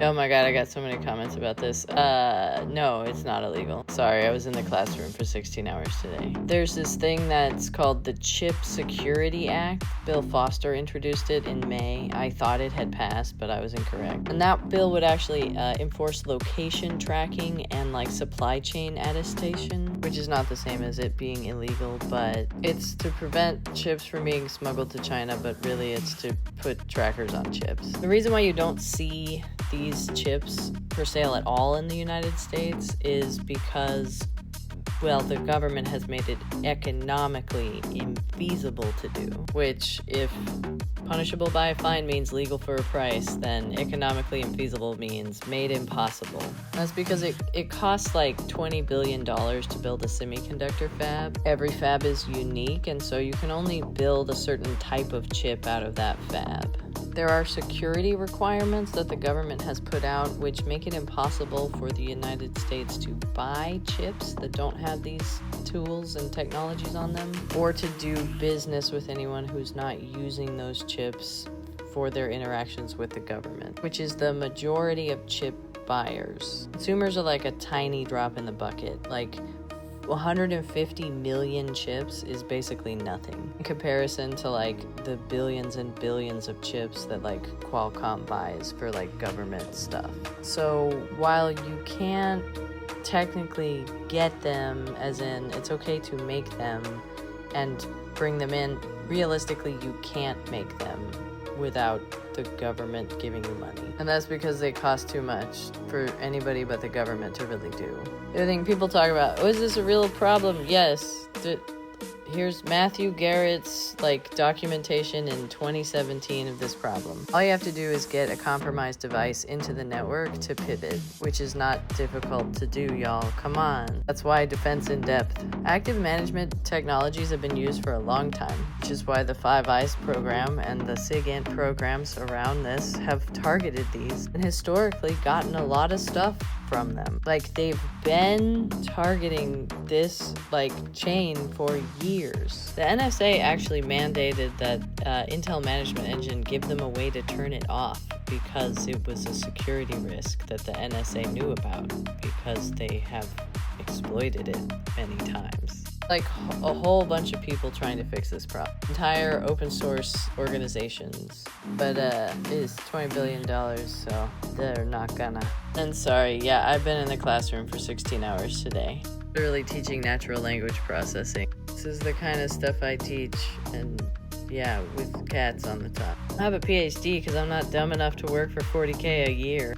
Oh my god, I got so many comments about this. No, it's not illegal. Sorry, I was in the classroom for 16 hours today. There's this thing that's called the Chip Security Act. Bill Foster introduced it in May. I thought it had passed, but I was incorrect. And that bill would actually enforce location tracking and like supply chain attestation, which is not the same as it being illegal, but it's to prevent chips from being smuggled to China, but really it's to put trackers on chips. The reason why you don't see these chips for sale at all in the United States is because, well, the government has made it economically infeasible to do, which, if punishable by a fine means legal for a price, then economically infeasible means made impossible. That's because it costs like $20 billion to build a semiconductor fab. Every fab is unique, and so you can only build a certain type of chip out of that fab. There are security requirements that the government has put out which make it impossible for the United States to buy chips that don't have these tools and technologies on them, or to do business with anyone who's not using those chips for their interactions with the government, which is the majority of chip buyers. Consumers are like a tiny drop in the bucket. Like 150 million chips is basically nothing in comparison to like the billions and billions of chips that like Qualcomm buys for like government stuff. So while you can't technically get them, as in it's okay to make them and bring them in, realistically you can't make them without the government giving you money. And that's because they cost too much for anybody but the government to really do. The other thing people talk about, oh, is this a real problem? Yes. Here's Matthew Garrett's documentation in 2017 of this problem. All you have to do is get a compromised device into the network to pivot, which is not difficult to do, y'all. Come on. That's why Defense in Depth. Active management technologies have been used for a long time, which is why the Five Eyes program and the SIGINT programs around this have targeted these and historically gotten a lot of stuff from them. They've been targeting this chain for years. The NSA actually mandated that Intel Management Engine give them a way to turn it off because it was a security risk that the NSA knew about because they have exploited it many times. A whole bunch of people trying to fix this problem. Entire open source organizations. But it is $20 billion, so they're not gonna. And sorry, yeah, I've been in the classroom for 16 hours today. Literally teaching natural language processing. This is the kind of stuff I teach, and yeah, with cats on the top. I have a PhD because I'm not dumb enough to work for $40K a year.